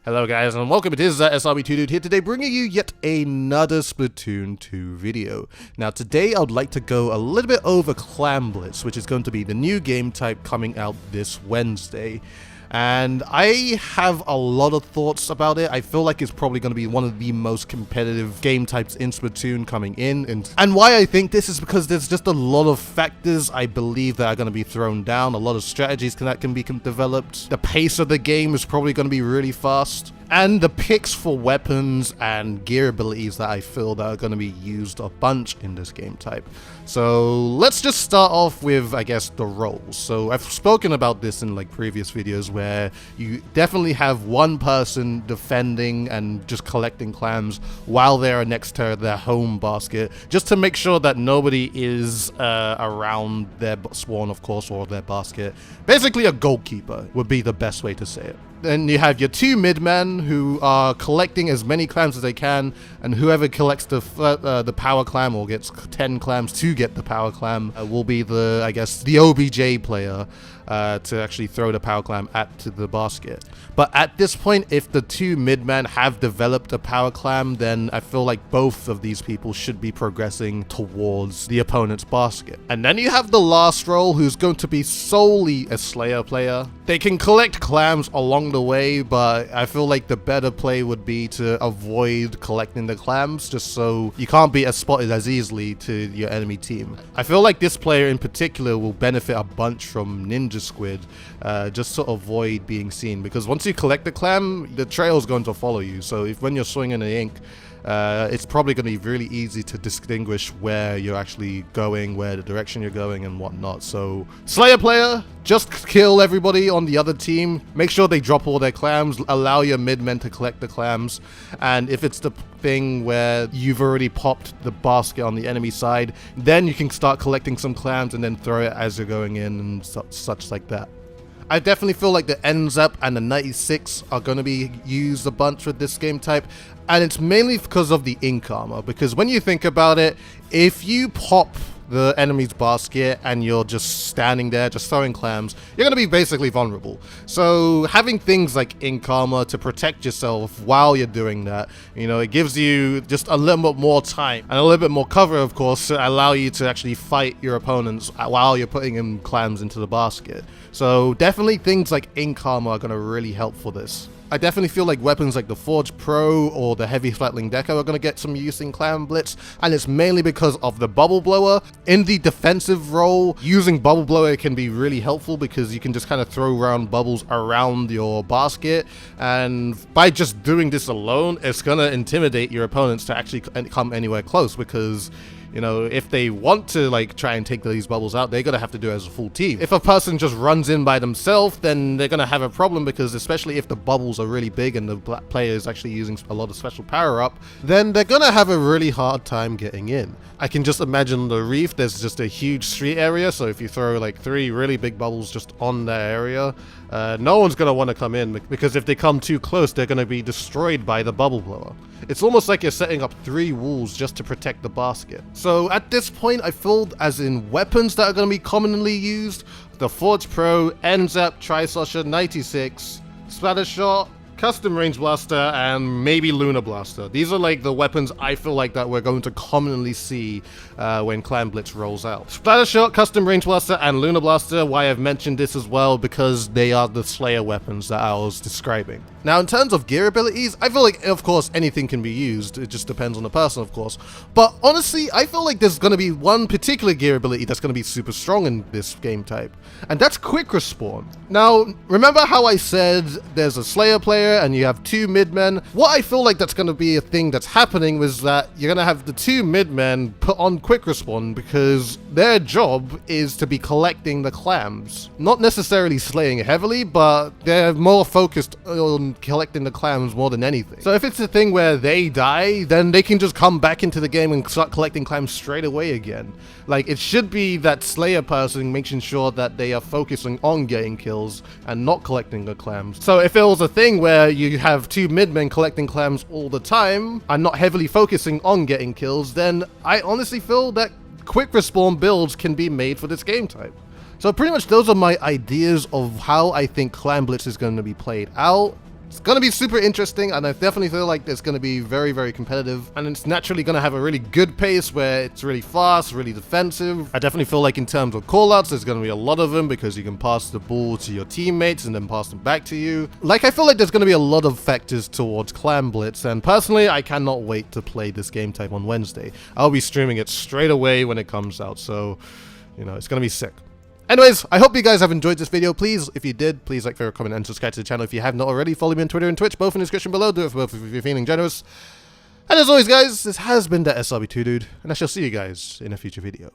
Hello guys and welcome, it is ThatSrb2DUDE here today bringing you yet another Splatoon 2 video. Now today I would like to go a little bit over Clam Blitz, which is going to be the new game type coming out this Wednesday. And I have a lot of thoughts about it. I feel like it's probably going to be one of the most competitive game types in Splatoon coming in. And why I think this is because there's just a lot of factors I believe that are going to be thrown down. A lot of strategies that can be developed. The pace of the game is probably going to be really fast. And the picks for weapons and gear abilities that I feel that are going to be used a bunch in this game type. So let's just start off with, I guess, the roles. So I've spoken about this in like previous videos where you definitely have one person defending and just collecting clams while they're next to their home basket, just to make sure that nobody is around their spawn, of course, or their basket. Basically a goalkeeper would be the best way to say it. Then you have your two midmen who are collecting as many clams as they can, and whoever collects the power clam or gets 10 clams to get the power clam will be the, I guess, the OBJ player to actually throw the power clam to the basket. But at this point, if the two midmen have developed a power clam, then I feel like both of these people should be progressing towards the opponent's basket. And then you have the last role, who's going to be solely a Slayer player. They can collect clams along the way, but I feel like the better play would be to avoid collecting the clams, just so you can't be as spotted as easily to your enemy team. I feel like this player in particular will benefit a bunch from Ninja Squid, just to avoid being seen, because once you collect the clam, the trail is going to follow you. So if when you're swinging the ink, it's probably going to be really easy to distinguish where you're actually going, where the direction you're going and whatnot. So Slayer player, just kill everybody on the other team, make sure they drop all their clams, allow your midmen to collect the clams, and if it's the thing where you've already popped the basket on the enemy side, then you can start collecting some clams and then throw it as you're going in and such like that. I definitely feel like the NZAP and the 96 are going to be used a bunch with this game type, and it's mainly because of the ink armor, because when you think about it, if you pop the enemy's basket and you're just standing there just throwing clams, you're going to be basically vulnerable. So having things like ink armor to protect yourself while you're doing that, you know, it gives you just a little bit more time and a little bit more cover, of course, to allow you to actually fight your opponents while you're putting in clams into the basket. So definitely things like ink armor are going to really help for this. I definitely feel like weapons like the Forge Pro or the Heavy Flatling Deco are going to get some use in Clam Blitz, and it's mainly because of the Bubble Blower. In the defensive role, using Bubble Blower can be really helpful because you can just kind of throw around bubbles around your basket, and by just doing this alone, it's going to intimidate your opponents to actually come anywhere close, because you know, if they want to like try and take these bubbles out, they're gonna have to do it as a full team. If a person just runs in by themselves, then they're gonna have a problem, because especially if the bubbles are really big and the player is actually using a lot of special power up, then they're gonna have a really hard time getting in. I can just imagine the reef, there's just a huge street area, so if you throw like 3 really big bubbles just on that area, no one's gonna want to come in, because if they come too close, they're gonna be destroyed by the bubble blower. It's almost like you're setting up 3 walls just to protect the basket. So at this point, I feel as in weapons that are going to be commonly used, the Forge Pro, NZAP, Tri-Slosher, 96, Splatter Shot, Custom Range Blaster, and maybe Lunar Blaster. These are like the weapons I feel like that we're going to commonly see when Clam Blitz rolls out. Splatter Shot, Custom Range Blaster, and Lunar Blaster, why I've mentioned this as well, because they are the Slayer weapons that I was describing. Now, in terms of gear abilities, I feel like, of course, anything can be used. It just depends on the person, of course. But honestly, I feel like there's going to be one particular gear ability that's going to be super strong in this game type, and that's Quick Respawn. Now, remember how I said there's a Slayer player and you have 2 midmen? What I feel like that's going to be a thing that's happening is that you're going to have the 2 midmen put on Quick Respawn, because their job is to be collecting the clams. Not necessarily slaying heavily, but they're more focused on collecting the clams more than anything. So if it's a thing where they die, then they can just come back into the game and start collecting clams straight away again. Like, it should be that Slayer person making sure that they are focusing on getting kills and not collecting the clams. So if it was a thing where you have 2 midmen collecting clams all the time and not heavily focusing on getting kills, then I honestly feel that Quick Respawn builds can be made for this game type. So pretty much those are my ideas of how I think Clam Blitz is going to be played out. It's going to be super interesting, and I definitely feel like it's going to be very, very competitive, and it's naturally going to have a really good pace where it's really fast, really defensive. I definitely feel like in terms of callouts, there's going to be a lot of them because you can pass the ball to your teammates and then pass them back to you. Like, I feel like there's going to be a lot of factors towards Clam Blitz, and personally, I cannot wait to play this game type on Wednesday. I'll be streaming it straight away when it comes out, so, you know, it's going to be sick. Anyways, I hope you guys have enjoyed this video. Please, if you did, please like, favorite, comment, and subscribe to the channel if you have not already. Follow me on Twitter and Twitch, both in the description below. Do it for both if you're feeling generous. And as always, guys, this has been ThatSrb2DUDE, and I shall see you guys in a future video.